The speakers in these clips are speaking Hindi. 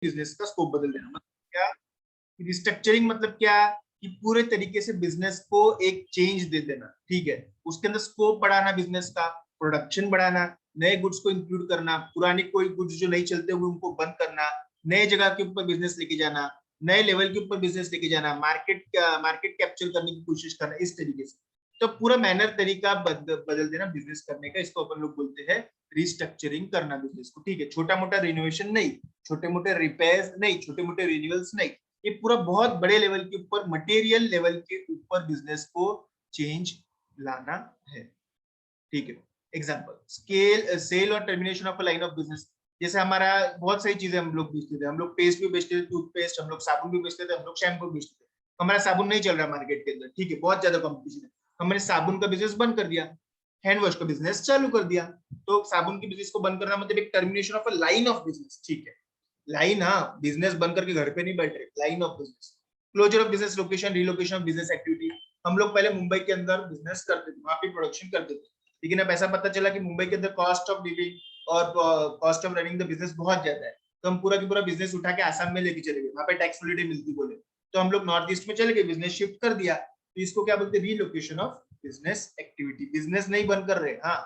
बिजनेस का स्कोप बदल देना। मतलब क्या, रिस्ट्रक्चरिंग मतलब क्या, कि पूरे तरीके से बिजनेस को एक चेंज दे देना, ठीक है। उसके अंदर स्कोप बढ़ाना, बिजनेस का प्रोडक्शन बढ़ाना, नए गुड्स को इंक्लूड करना, पुराने कोई गुड्स जो नहीं चलते हुए उनको बंद करना, नए जगह के ऊपर बिजनेस लेके जाना, नए लेवल के ऊपर बिजनेस लेके जाना, मार्केट कैप्चर करने की कोशिश करना, इस तरीके से। तो पूरा मैनर तरीका बदल देना बिजनेस करने का, इसको अपन लोग बोलते हैं रिस्ट्रक्चरिंग करना बिजनेस को, ठीक है। छोटा मोटा रिनोवेशन नहीं, छोटे मोटे रिपेयर्स नहीं, छोटे मोटे रिन्यूअल्स नहीं, ये पूरा बहुत बड़े लेवल के ऊपर, मटेरियल लेवल के ऊपर बिजनेस को चेंज लाना है, ठीक है। एग्जांपल, सेल और termination of a line of business. जैसे हमारा बहुत सारी चीजें हम लोग बेचते थे, हम लोग पेस्ट भी बेचते थे, टूथपेस्ट, हम लोग साबुन भी बेचते थे, हम लोग शैम्पू बेचते थे। हमारा साबुन नहीं चल रहा मार्केट के अंदर, ठीक है, बहुत ज्यादा कॉम्पिटिशन है, हमने साबुन का बिजनेस बंद कर दिया, हैंड वॉश का बिजनेस चालू कर दिया। तो साबुन के बिजनेस को बंद करना मतलब एक termination of a line of business, ठीक है। लाइन, हाँ, बिजनेस बंद करके घर पे नहीं बैठ रहे, line of business. Closure of business location, relocation of business activity. हम लोग पहले मुंबई के अंदर बिजनेस करते थे, वहां पे प्रोडक्शन करते थे, लेकिन अब ऐसा पता चला कि मुंबई के अंदर कॉस्ट ऑफ लिविंग और cost of running the business बहुत ज्यादा है। तो हम पूरा की पूरा बिजनेस उठा के आसाम में लेके चले गए, वहां पे टैक्स हॉलिडे मिलती बोले, तो हम लोग नॉर्थ ईस्ट में चले गए, बिजनेस शिफ्ट कर दिया। तो इसको क्या बोलते हैं, relocation of business activity. Business नहीं बंद कर रहे, हाँ।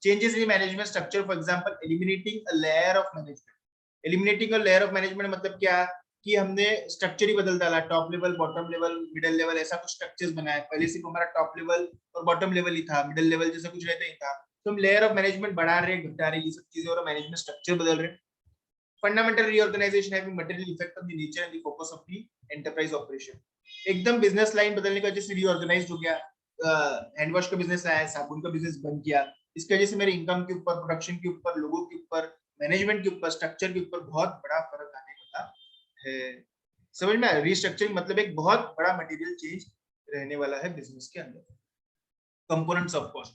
Changes in management structure, for example eliminating a layer of management. Eliminating a layer of management मतलब क्या, कि हमने स्ट्रक्चर ही बदल डाला, top level, bottom level, middle level, ऐसा कुछ स्ट्रक्चर्स बनाया। पहले सिर्फ हमारा टॉप लेवल और बॉटम लेवल ही था, मिडिल लेवल जैसा कुछ रहता ही था। तो हम लेयर ऑफ मैनेजमेंट बढ़ा रहे हैं, घटा रहे हैं, ये सब चीजें, और मैनेजमेंट स्ट्रक्चर बदल रहे हैं। Fundamental reorganisation having material effect on the nature and the focus of the enterprise operation. एकदम बिजनेस लाइन बदलने की वजह से रीऑर्गेनाइज हो गया, हैंड वॉश का बिजनेस आया, साबुन का बिजनेस बंद किया। इसकी वजह से मेरे इनकम के ऊपर, प्रोडक्शन के ऊपर, लोगों के ऊपर, मैनेजमेंट के ऊपर, स्ट्रक्चर के ऊपर बहुत बड़ा फर्क आने वाला है। समझ में आया? रिस्ट्रक्चरिंग मतलब एक बहुत बड़ा मटेरियल चेंज रहने वाला है बिजनेस के अंदर। कंपोनेंट्स ऑफ कॉस्ट,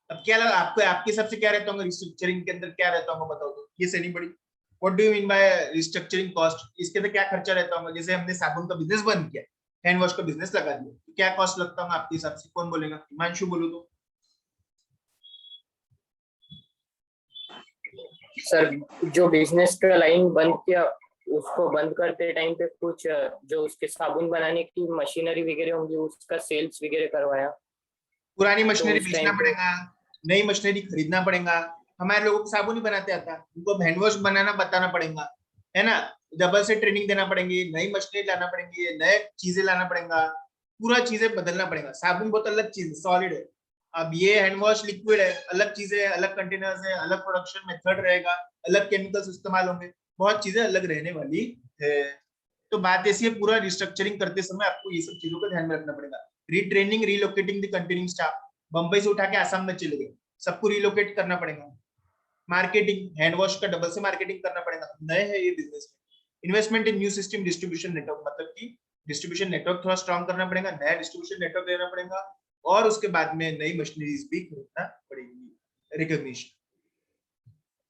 अब क्या लगा आपको, आपके हिसाब से क्या रहता होगा रिस्ट्रक्चरिंग के अंदर, क्या रहता होगा बताओ तो, ये से नहीं पड़ी। What do you mean by restructuring cost? इसके अंदर क्या खर्चा रहता होगा? जैसे हमने साबुन का बिजनेस बंद किया, हैंड वॉश का बिजनेस लगा दिया, तो क्या कॉस्ट लगता होगा आपके हिसाब से? कौन बोलेगा? हिमांशु बोलो तो। सर, जो बिजनेस का लाइन बंद किया, उसको बंद करते टाइम पे कुछ जो उसके साबुन बनाने की मशीनरी वगैरह होंगी, उसका सेल्स वगैरह करवाया। पुरानी तो मशीनरी उस बेचना टाइम पे पड़ेगा, नई मशीनरी खरीदना पड़ेगा। हमारे लोगों को साबुन ही बनाते आता, उनको हैंड वॉश बनाना बताना पड़ेगा, है ना। डबल से ट्रेनिंग देना पड़ेगी, नई मशीनरी लाना पड़ेगी, नए चीजें लाना पड़ेगा, पूरा चीजें बदलना पड़ेगा। साबुन बहुत अलग चीज, सॉलिड है। अब ये हैंड वॉश लिक्विड है, अलग चीजें है, अलग कंटेनर्स है, अलग प्रोडक्शन मेथड रहेगा, अलग केमिकल्स इस्तेमाल होंगे, बहुत चीजें अलग रहने वाली है। तो बात ऐसी है, पूरा रिस्ट्रक्चरिंग करते समय आपको ये सब चीजों का ध्यान में रखना पड़ेगा। Retraining, relocating the continuing staff. Bombay से उठा के आसाम में चले गए, सबको रिलोकेट करना पड़ेगा। मार्केटिंग, हैंड वॉश का डबल से मार्केटिंग करना पड़ेगा, नए है ये बिजनेस में। इन्वेस्टमेंट इन न्यू सिस्टम डिस्ट्रीब्यूशन नेटवर्क, मतलब कि डिस्ट्रीब्यूशन नेटवर्क थोड़ा स्ट्रॉन्ग करना पड़ेगा, नया डिस्ट्रीब्यूशन नेटवर्क लेना पड़ेगा, और उसके बाद में नई मशीनरीज भी खरीदना पड़ेगी। Recognition,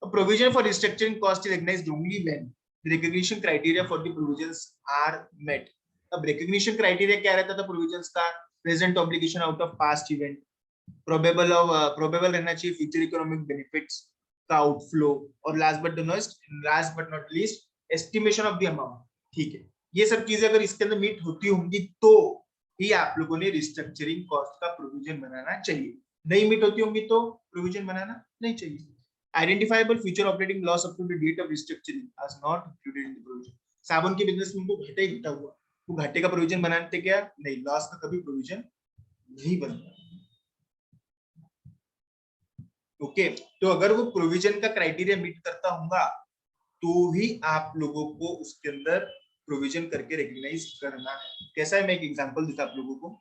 provision for restructuring cost is recognized only when the recognition criteria for the provisions are met. अब recognition criteria क्या रहता था provisions का? present obligation out of past event, probable रहना चाहिए future economic benefits का outflow, और last but not least estimation of the amount, ठीक है। ये सब चीजें अगर इसके अंदर मीट होती होंगी तो ही आप लोगों ने रिस्ट्रक्चरिंग कॉस्ट का प्रोविजन बनाना चाहिए, नहीं मीट होती होंगी तो प्रोविजन बनाना नहीं चाहिए। Identifiable future operating loss up to the date of restructuring as not included in the provision. साबुन के बिजनेस में उनको घाटा ही घटा हुआ, वो घाटे का प्रोविजन बनाते क्या? नहीं, लॉस का कभी प्रोविजन नहीं बनता। ओके, तो अगर वो प्रोविजन का क्राइटेरिया मीट करता होगा तो ही आप लोगों को उसके अंदर प्रोविजन करके रिकॉग्नाइज करना है। कैसा है, मैं एक एग्जांपल देता आप लोगों को।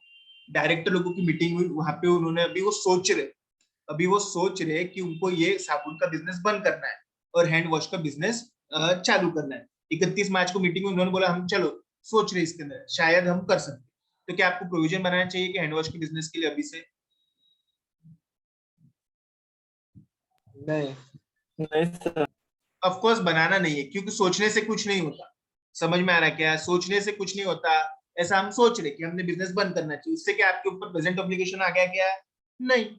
डायरेक्टर लोगों की मीटिंग हुई, वहां पे उन्होंने अभी वो सोच रहे कि उनको ये साबुन का बिजनेस बंद करना है और हैंड वॉश का बिजनेस चालू करना है। 31 मार्च को मीटिंग में उन्होंने बोला हम चलो सोच रहे इसके अंदर शायद हम कर सकते। तो क्या आपको प्रोविजन बनाना चाहिए कि हैंड वॉश के बिजनेस के लिए अभी से? नहीं नहीं सर, ऑफ कोर्स बनाना नहीं है, क्योंकि सोचने से कुछ नहीं होता। समझ में आ रहा है क्या? सोचने से कुछ नहीं होता। ऐसा हम सोच रहे कि हमने बिजनेस बंद करना चाहिए, उससे क्या आपके ऊपर प्रेजेंट ऑब्लिगेशन आ गया क्या? नहीं।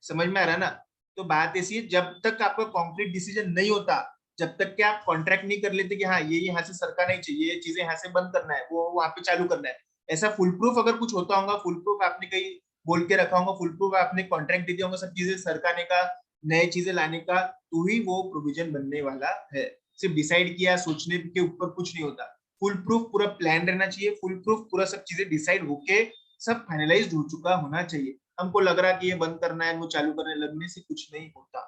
समझ में आ रहा है ना? तो बात ऐसी है, जब तक आपका कॉन्क्रीट डिसीजन नहीं होता जब तक कि आप कॉन्ट्रैक्ट नहीं कर लेते कि हाँ ये यहाँ से सरका नहीं चाहिए, ये चीजें यहाँ से बंद करना है, वो वहां पे चालू करना है, ऐसा फुल प्रूफ अगर कुछ होता होगा, फुल प्रूफ आपने कहीं बोल के रखा होगा, फुल प्रूफ आपने कॉन्ट्रैक्ट दे दिया होगा सब चीजें सरकाने का, नए चीजें लाने का, तो ही वो प्रोविजन बनने वाला है। सिर्फ डिसाइड किया सोचने के ऊपर कुछ नहीं होता, फुल प्रूफ पूरा प्लान रहना चाहिए, फुल प्रूफ पूरा सब चीजें डिसाइड होके सब फाइनलाइज हो चुका होना चाहिए। हमको लग रहा कि ये बंद करना है, वो चालू करने लगने से कुछ नहीं होता।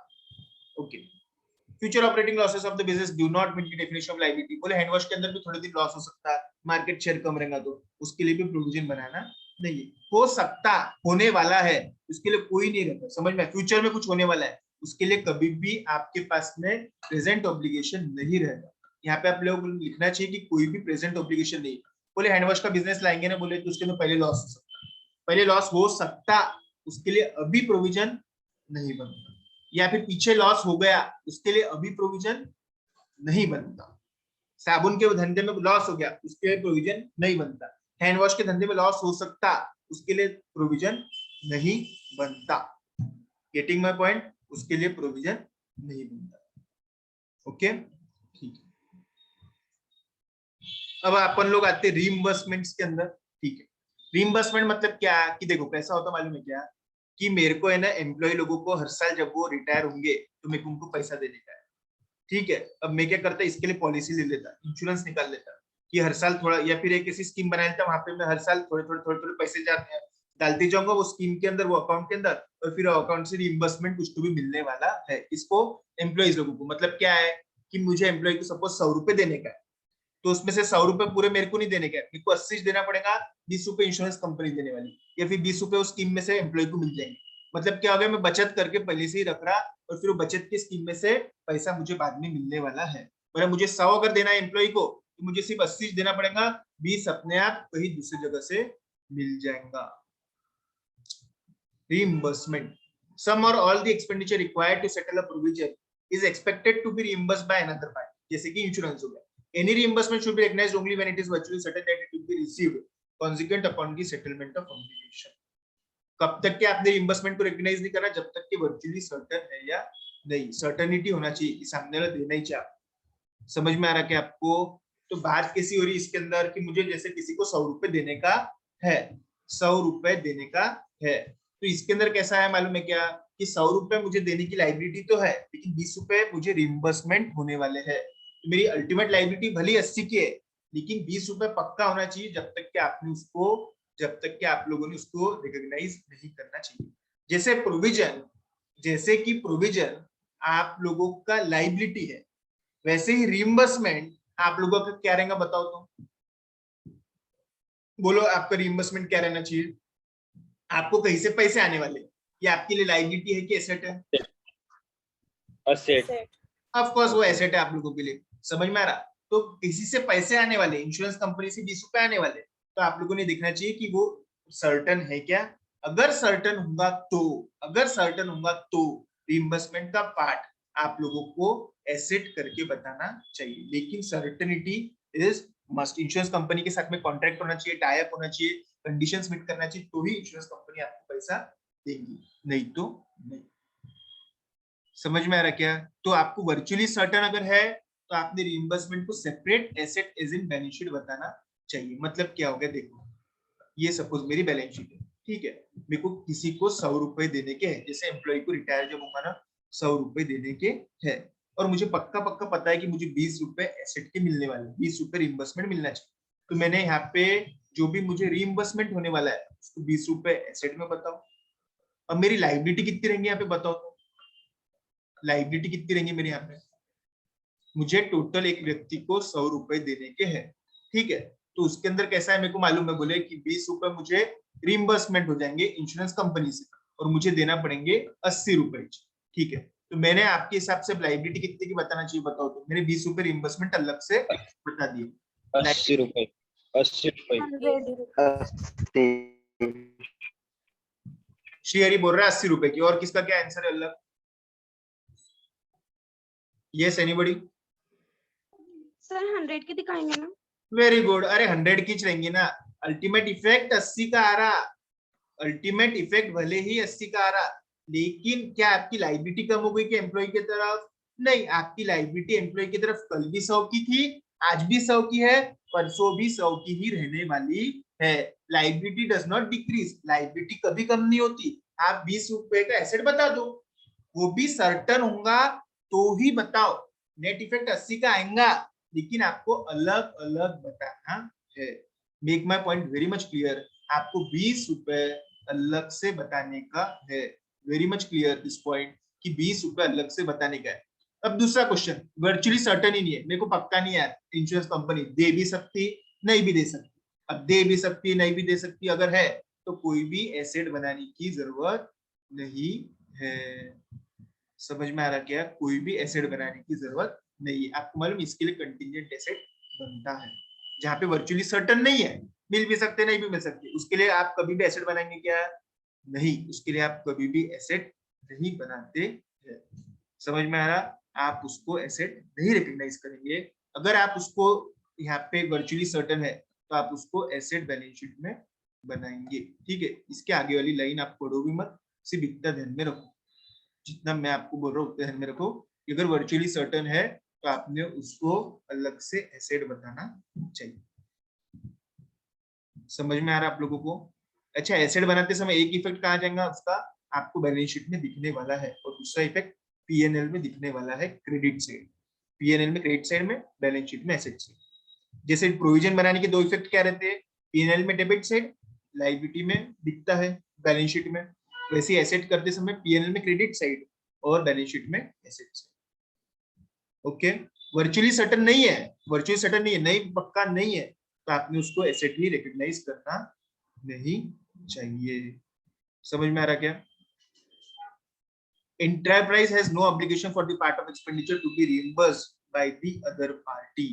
Okay, future operating losses of the business do not meet the definition of liability. बोले हैंड वॉश के अंदर भी थोड़े दिन लॉस हो सकता है, मार्केट शेयर कम रहेगा तो उसके लिए भी प्रोविजन बनाना नहीं है। हो सकता, होने वाला है, उसके लिए कोई नहीं रहता, समझ में, फ्यूचर में कुछ होने वाला है, उसके लिए कभी भी आपके पास में प्रेजेंट ऑब्लिगेशन नहीं रहता। यहाँ पे आप लोग लिखना चाहिए कि कोई भी प्रेजेंट ऑब्लिगेशन नहीं। बोले हैंड वॉश का बिजनेस लाएंगे ना, बोले तो उसके अंदर पहले लॉस हो सकता, पहले लॉस हो सकता, उसके लिए अभी प्रोविजन नहीं बनता, या फिर पीछे लॉस हो गया उसके लिए अभी प्रोविजन नहीं बनता। साबुन के धंधे में लॉस हो गया उसके लिए प्रोविजन नहीं बनता, हैंड वॉश के धंधे में लॉस हो सकता, उसके लिए प्रोविजन नहीं बनता। गेटिंग माय पॉइंट, उसके लिए प्रोविजन नहीं बनता। ओके, ठीक है। अब अपन लोग आते रीइंबर्समेंट्स के अंदर। ठीक है, रीइंबर्समेंट मतलब क्या कि देखो कैसा होता मालूम है क्या, कि मेरे को है ना एम्प्लॉय लोगों को हर साल जब वो रिटायर होंगे तो मेरे को उनको पैसा देने का है। ठीक है, अब मैं क्या करता, इसके लिए पॉलिसी ले लेता, इंश्योरेंस निकाल लेता कि हर साल थोड़ा, या फिर एक ऐसी स्कीम बना लेता वहां पे मैं हर साल थोड़े थोड़े थोड़े थोड़े पैसे जाते हैं डालते जाऊंगा वो स्कीम के अंदर, वो अकाउंट के अंदर, और फिर अकाउंट से रिइंबर्समेंट कुछ तो भी मिलने वाला है इसको एम्प्लॉइज लोगों को। मतलब क्या है कि मुझे एम्प्लॉय को सपोज 100 रुपए देने का है, तो उसमें से 100 रुपए पूरे मेरे को नहीं देने का है, मेरे को 80 देना पड़ेगा, 20 रुपए इंश्योरेंस कंपनी देने वाली, या फिर 20 रुपए उस स्कीम में से एम्प्लॉय को मिल जाएंगे। मतलब क्या हो गया, मैं बचत करके पहले से ही रख रहा, और फिर वो बचत की स्कीम में से पैसा मुझे बाद में मिलने वाला है। मतलब मुझे 100 अगर देना है एम्प्लॉय को, तो मुझे सिर्फ 80 देना पड़ेगा, 20 अपने आप कहीं दूसरी जगह से मिल जाएगा। reimbursement, some or all the expenditure required to settle a provision is expected to be reimbursed by another party, जैसे कि इंश्योरेंस हो गया। Any reimbursement should be recognized only when it is virtually certain that it will be received consequent upon the settlement of obligation। कब तक के आपने रिइंबर्समेंट को रिकॉग्नाइज नहीं करना, जब तक कि वर्चुअली सर्टेन है या नहीं, सर्टेनिटी होना चाहिए कि सामने वाला देना ही चाहिए। समझ में आ रहा है कि आपको? तो बात कैसी हो रही है इसके अंदर कि मुझे जैसे किसी को 100 रुपए देने का है, 100 रुपए देने का है, तो इसके अंदर कैसा है मालूम है क्या, कि 100 रुपए मुझे देने की लायबिलिटी तो है, लेकिन 20 रुपए मुझे रिइंबर्समेंट होने वाले हैं। तो मेरी अल्टीमेट लायबिलिटी भली 80 की है, लेकिन 20 रुपए पक्का होना चाहिए, जब तक कि आपने उसको, जब तक कि आप लोगों ने उसको रिकॉग्नाइज नहीं करना चाहिए। जैसे प्रोविजन, जैसे कि प्रोविजन आप लोगों का लायबिलिटी है, वैसे ही रिइंबर्समेंट आप लोगों का क्या रहेगा बताओ तो, बोलो आपका रिइंबर्समेंट क्या रहना चाहिए? आपको कहीं से पैसे आने वाले, ये आपके लिए लायबिलिटी है कि एसेट है? एसेट। ऑफ कोर्स वो एसेट है आप लोगों के लिए, समझ में आ रहा? तो किसी से पैसे आने वाले, इंश्योरेंस कंपनी से 20 रुपए आने वाले, तो आप लोगों ने देखना चाहिए कि वो सर्टन है क्या। अगर सर्टन होगा तो, अगर सर्टन होगा तो रिइंबर्समेंट का पार्ट आप लोगों को एसेट करके बताना चाहिए, लेकिन certainty is must. Insurance company के साथ में कॉन्ट्रैक्ट होना चाहिए, टाई अप होना चाहिए, कंडीशंस मीट करना चाहिए, तो ही इंश्योरेंस कंपनी आपको पैसा देगी, नहीं तो नहीं। समझ में आ रहा क्या? तो आपको वर्चुअली सर्टन अगर है तो आपने रिइंबर्समेंट को separate asset as in balance sheet बताना चाहिए। मतलब क्या हो गया, देखो ये सपोज मेरी बैलेंस शीट है, ठीक है, मेरे को किसी को 100 रुपए देने के हैं, जैसे एम्प्लॉय को रिटायर जब होगा ना 100 रुपए देने के हैं, और मुझे पक्का पक्का पता है कि मुझे 20 रुपए एसेट के मिलने वाले, 20 रुपए रिइंबर्समेंट मिलना चाहिए। तो मैंने यहाँ पे जो भी मुझे रिइंबर्समेंट होने वाला है उसको 20 रुपए एसेट में बताओ। अब मेरी लायबिलिटी कितनी रहेंगी यहाँ पे बताओ तो, लायबिलिटी कितनी रहेंगी मेरे यहाँ पे? मुझे टोटल एक व्यक्ति को 100 रुपए देने के हैं, ठीक है, तो उसके अंदर कैसा है मेरे को मालूम है, बोले कि 20 रुपए मुझे रिइंबर्समेंट हो जाएंगे इंश्योरेंस कंपनी से, और मुझे देना पड़ेंगे 80 रुपए, ठीक है। तो मैंने आपके हिसाब से लायबिलिटी कितने की बताना चाहिए बताओ तो, मैंने 20 रुपए रिइंबर्समेंट अलग से बता दिए। 80 रुपए। 80 रुपए। श्रीहरि बोल रहा है 80 रुपए की, और किसका क्या आंसर है अलग? Yes anybody? सर 100 की दिखाएंगे ना? वेरी गुड, अरे 100 की रहेंगी ना। अल्टीमेट इफेक्ट 80 का आ रहा, अल्टीमेट इफेक्ट भले ही 80 का आ रहा, लेकिन क्या आपकी लायबिलिटी कम हो गई कि एम्प्लॉय की तरफ? नहीं, आपकी लायबिलिटी एम्प्लॉय की तरफ कल भी 100 की थी, आज भी 100 की है, परसों भी 100 की ही रहने वाली है। Liability does not decrease, liability कभी कम नहीं होती। आप 20 रुपए का एसेट बता दो, वो भी सर्टन होगा तो ही बताओ। नेट इफेक्ट 80 का आएगा, लेकिन आपको अलग अलग बताना है। Make my point very much clear, आपको 20 रुपए अलग से बताने का है। Very much clear this point कि 20 रुपए अलग से बताने का है। अब दूसरा क्वेश्चन, वर्चुअली सर्टन ही नहीं है, मेरे को पक्का नहीं है, इंश्योरेंस कंपनी दे भी सकती नहीं भी दे सकती। अब दे भी सकती नहीं भी दे सकती अगर है तो कोई भी एसेट बनाने की जरूरत नहीं है। समझ में आ रहा क्या? कोई भी एसेट बनाने की जरूरत नहीं है। आपको मालूम इसके लिए कंटिंजेंट एसेट बनता है, जहां पे वर्चुअली सर्टन नहीं है, मिल भी सकते नहीं भी मिल सकते, उसके लिए आप कभी भी एसेट बनाएंगे क्या? नहीं, उसके लिए आप कभी भी एसेट नहीं बनाते हैं। समझ में आ रहा? आप उसको एसेट नहीं रिकॉग्नाइज करेंगे। अगर आप उसको यहाँ पे वर्चुअली सर्टन है तो आप उसको एसेट बैलेंस शीट में बनाएंगे। ठीक है, इसके आगे वाली लाइन आप पढ़ो भी मत, सिर्फ इतना ध्यान में रखो, जितना मैं आपको बोल रहा हूँ उतना ध्यान में रखो कि अगर वर्चुअली सर्टन है तो आपने उसको अलग से एसेट बताना चाहिए। समझ में आ रहा है आप लोगों को? अच्छा, एसेट बनाते समय एक इफेक्ट कहाँ जाएगा उसका, आपको बैलेंस शीट में दिखने वाला है, और दूसरा इफेक्ट पीएनएल में दिखने वाला है, क्रेडिट साइड। पीएनएल में क्रेडिट साइड में, बैलेंस शीट में एसेट साइड। जैसे प्रोविजन बनाने के दो इफेक्ट क्या रहते हैं, पीएनएल में डेबिट साइड, लायबिलिटी में दिखता है बैलेंस शीट में, वैसे एसेट करते समय पीएनएल में क्रेडिट साइड और बैलेंस शीट में asset side. Okay, virtually certain नहीं है, वर्चुअली सर्टन नहीं है, नहीं पक्का नहीं है, तो आपने उसको एसेट ही रिकॉग्नाइज करना नहीं चाहिए। समझ में आ रहा क्या? Enterprise has no obligation for the part of expenditure to be reimbursed by the other party.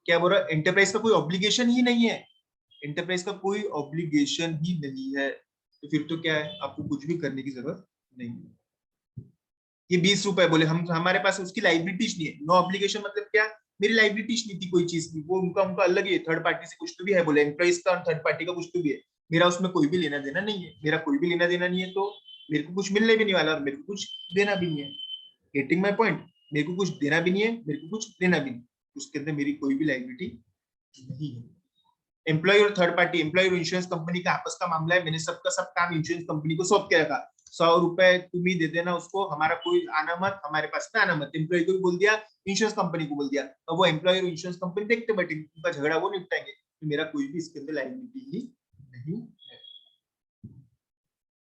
क्या बोल रहा है? एंटरप्राइज का कोई ऑब्लिगेशन ही नहीं है, एंटरप्राइज का कोई ऑब्लिगेशन ही नहीं है, तो फिर तो क्या है, आपको कुछ भी करने की जरूरत नहीं है। ये 20 रुपए बोले, हम हमारे पास उसकी लाइबिलिटीज नहीं है, नो ऑब्लिगेशन मतलब क्या, मेरी लाइबिलिटीज नहीं थी कोई चीज की, वो उनका उनका अलग ही है, थर्ड पार्टी से कुछ तो भी है बोले, एम्प्लॉइज का और थर्ड पार्टी का कुछ तो भी है, मेरा उसमें कोई भी लेना देना नहीं है, मेरा कोई भी लेना देना नहीं है, तो मेरे को कुछ मिलने भी नहीं वाला और मेरे को कुछ देना भी नहीं है। Getting my point? मेरे को कुछ देना भी नहीं है, मेरे को कुछ देना भी नहीं, उसके अंदर मेरी कोई भी लायबिलिटी नहीं है। एम्प्लॉय और थर्ड पार्टी, एम्प्लॉय और इंश्योरेंस कंपनी का आपस का मामला है, मैंने सबका सब काम इंश्योरेंस कंपनी को सौंप के रखा, 100 रुपए तुम ही दे देना उसको, हमारा कोई आना मत, हमारे पास में आना मत। एम्प्लॉय को भी बोल दिया, इंश्योरेंस कंपनी को बोल दिया, अब वो एम्प्लॉय और इंश्योरेंस कंपनी देखते बैठे, उनका झगड़ा वो निपटाएंगे, तो मेरा कोई भी इसके अंदर लायबिलिटी ही नहीं है।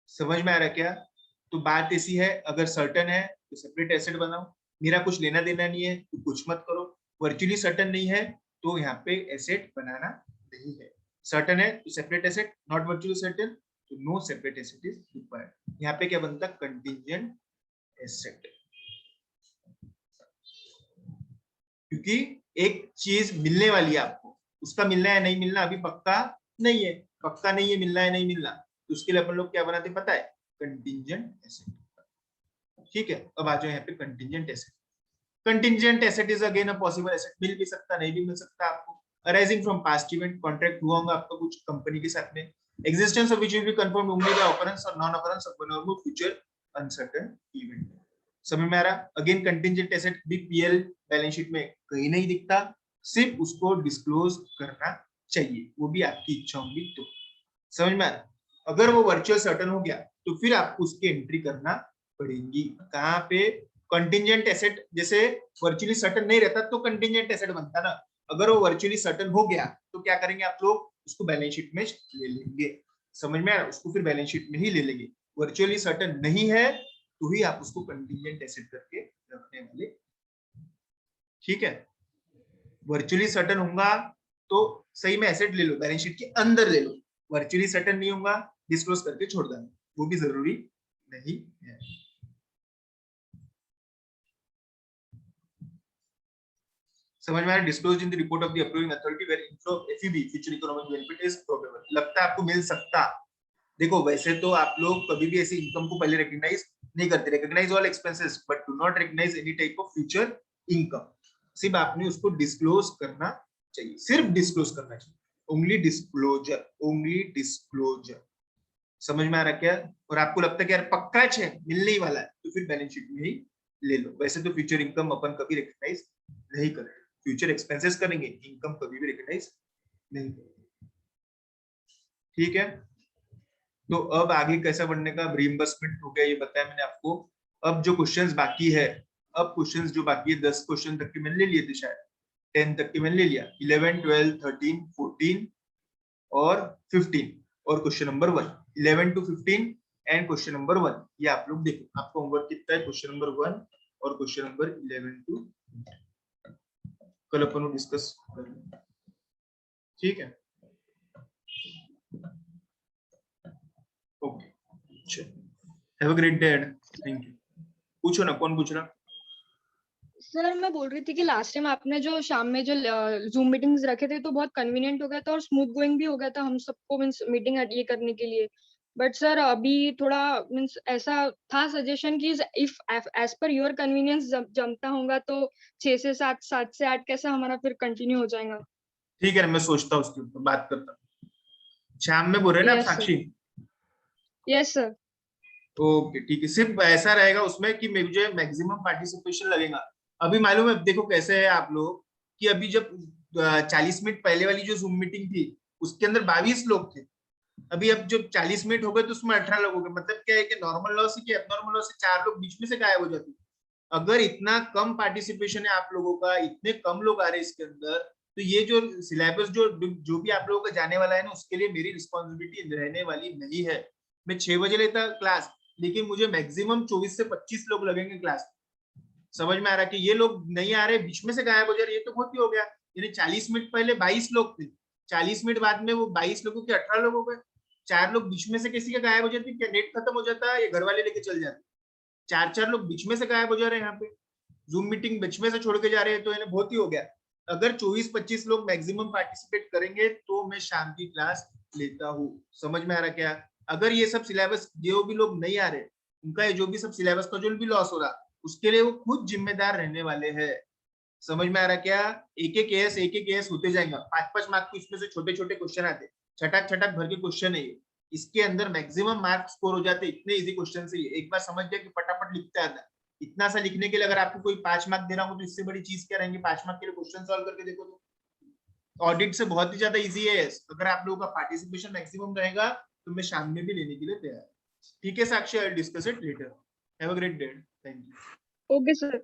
समझ में आ रहा क्या? तो बात ऐसी है, अगर सर्टन है तो सेपरेट एसेट बनाओ, मेरा कुछ लेना देना नहीं है तो कुछ मत करो। वर्चुअली सर्टन नहीं है तो यहाँ पे एसेट बनाना नहीं है। सर्टन है तो separate asset, not virtually certain तो no separate asset is required. यहाँ पे क्या बनता है, कंटिंजेंट एसेट। क्योंकि एक चीज मिलने वाली है आपको, उसका मिलना है नहीं मिलना अभी पक्का नहीं है, पक्का नहीं है मिलना है नहीं मिलना, तो उसके लिए अपन लोग क्या बनाते पता है, कंटिंजेंट एसेट। ठीक है, अब आ जाओ यहाँ पे contingent asset. Contingent asset is again a possible asset, मिल भी सकता नहीं भी मिल सकता आपको, arising from past event, contract हुआ होगा आपका कुछ कंपनी के साथ में, existence of which will be confirmed only by occurrence or non occurrence of one or more future uncertain event. समझ में आ रहा? अगेन कंटिंजेंट एसेट भी पीएल बैलेंस शीट में कहीं नहीं दिखता, सिर्फ उसको डिस्क्लोज करना चाहिए, वो भी आपकी इच्छा होगी तो। समझ में आ रहा? अगर वो वर्चुअल सर्टन हो गया तो फिर आपको उसकी एंट्री करना पड़ेगी। कहाँ पे? कंटिंजेंट एसेट, जैसे वर्चुअली सर्टन नहीं रहता तो कंटिंजेंट एसेट बनता ना, अगर वो वर्चुअली सर्टन हो गया तो क्या करेंगे आप लोग, उसको बैलेंस शीट में ले लेंगे। समझ में आ रहा? उसको फिर बैलेंस शीट में ही ले लेंगे। वर्चुअली सर्टन नहीं है तो ही आप उसको कंटिंजेंट एसेट करके रखने वाले। ठीक है, वर्चुअली सर्टन होगा तो सही में एसेट ले लो, बैलेंस शीट के अंदर ले लो, वर्चुअली सर्टन नहीं होगा डिस्क्लोज करके छोड़ देना, वो भी जरूरी नहीं है। समझ में आ रहा? Disclose in the report of the approving authority where inflow of FEB future economic benefit is probable. लगता है आपको मिल सकता। देखो वैसे तो आप लोग कभी भी ऐसी इनकम को पहले रिकॉग्नाइज नहीं करते, recognise all expenses but do not recognise any type of future income. सिर्फ आपने उसको डिस्क्लोज करना चाहिए, सिर्फ डिस्क्लोज करना चाहिए, ओनली डिस्क्लोजर, ओनली डिस्क्लोजर। समझ में आ रहा क्या? और आपको लगता है कि यार पक्का है मिलने ही वाला है तो फिर बैलेंस शीट में ही ले लो। वैसे तो फ्यूचर इनकम अपन कभी रिकॉग्नाइज नहीं करेंगे, फ्यूचर एक्सपेंसेस करेंगे, इनकम कभी भी रिकॉग्नाइज नहीं करेंगे। ठीक है, तो अब आगे कैसा बढ़ने का, रिइंबर्समेंट हो गया ये बताया मैंने आपको। अब जो क्वेश्चंस बाकी है, अब क्वेश्चंस जो बाकी है 10 क्वेश्चन तक के मैंने ले लिए थे, शायद 10 तक के मैंने ले लिया, 11 12 13 14 और 15 और question number 1, 11 to 15 and question number 1। ये आप लोग देखो आपका होमवर्क कितना है, क्वेश्चन नंबर 1 और क्वेश्चन नंबर 11 टू, कल अपन डिस्कस करेंगे। ठीक है, okay, have a great day, thank you. पूछो ना, कौन पूछ रहा? सर मैं बोल रही थी कि लास्ट टाइम आपने जो शाम में जो जूम मीटिंग्स रखे थे तो बहुत कन्वीनियंट हो गया था और स्मूथ गोइंग भी हो गया था हम सबको, मीन्स मीटिंग ये करने के लिए। बट सर अभी थोड़ा मीन्स ऐसा था सजेशन कि if as per your convenience जमता होगा तो 6 से 7, 7 से 8 कैसा हमारा फिर कंटिन्यू हो जाएगा। ठीक है, मैं सोचता हूँ उसके ऊपर बात करता हूँ। शाम में बोल रहे ना आप साक्षी? Yes sir. ओके ठीक है, सिर्फ ऐसा रहेगा उसमें कि मुझे मैक्सिमम पार्टिसिपेशन लगेगा। अभी मालूम है देखो कैसे है आप लोग, कि अभी जब 40 मिनट पहले वाली जो जूम मीटिंग थी उसके अंदर 22 लोग थे, अभी अब जब 40 मिनट हो गए तो उसमें 18 लोग हो गए। मतलब क्या है कि नॉर्मल लॉ से कि एबनॉर्मल लॉ से 4 लोग बीच में से गायब हो जाते। अगर इतना कम पार्टिसिपेशन है आप लोगों का, इतने कम लोग आ रहे हैं इसके अंदर, तो ये जो सिलेबस जो भी आप लोगों का जाने वाला है ना, उसके लिए मेरी रिस्पॉन्सिबिलिटी रहने वाली नहीं है। मैं 6 बजे लेता क्लास, लेकिन मुझे मैक्सिमम 24 से 25 लोग लगेंगे क्लास। समझ में आ रहा है कि ये लोग नहीं आ रहे, बीच में से गायब हो जा रहे, ये तो बहुत ही हो गया। यानी 40 मिनट पहले 22 लोग थे, 40 मिनट बाद में वो 22 लोगों के 18 लोग हो गए। 4 लोग बीच में से किसी का गायब हो जाते, क्या नेट खत्म हो जाता है, ये घर वाले लेके चल जाते। 4 लोग बीच में से गायब हो जा रहे हैं, यहाँ पे जूम मीटिंग बीच में से छोड़ के जा रहे हैं, तो इन्हें बहुत ही हो गया। अगर 24-25 लोग मैक्सिमम पार्टिसिपेट करेंगे तो मैं शाम की क्लास लेता हूँ। समझ में आ रहा क्या? अगर ये सब सिलेबस जो भी लोग नहीं आ रहे, उनका जो भी सब सिलेबस का जो भी लॉस हो रहा, उसके लिए वो खुद जिम्मेदार रहने वाले हैं। समझ में आ रहा क्या? एक एक केस होते जाएगा, 5-5 मार्क के इसमें से छोटे छोटे क्वेश्चन आते, छटाक छटाक भर के क्वेश्चन है ये। इसके अंदर मैक्सिमम मार्क स्कोर हो जाते, इतने इजी क्वेश्चन से। एक बार समझ गया कि फटाफट लिखता आता। इतना सा लिखने के लिए अगर आपको कोई 5 मार्क दे रहा हो तो इससे बड़ी चीज क्या रहेंगे? 5 मार्क के लिए क्वेश्चन सॉल्व करके देखो तो ऑडिट से बहुत ही ज्यादा इजी है। अगर आप लोगों का पार्टिसिपेशन मैक्सिमम रहेगा तो मैं शाम में भी लेने के लिए तैयार। ठीक है Sakshi, I will discuss it later. Have a great day, thank you. Okay sir.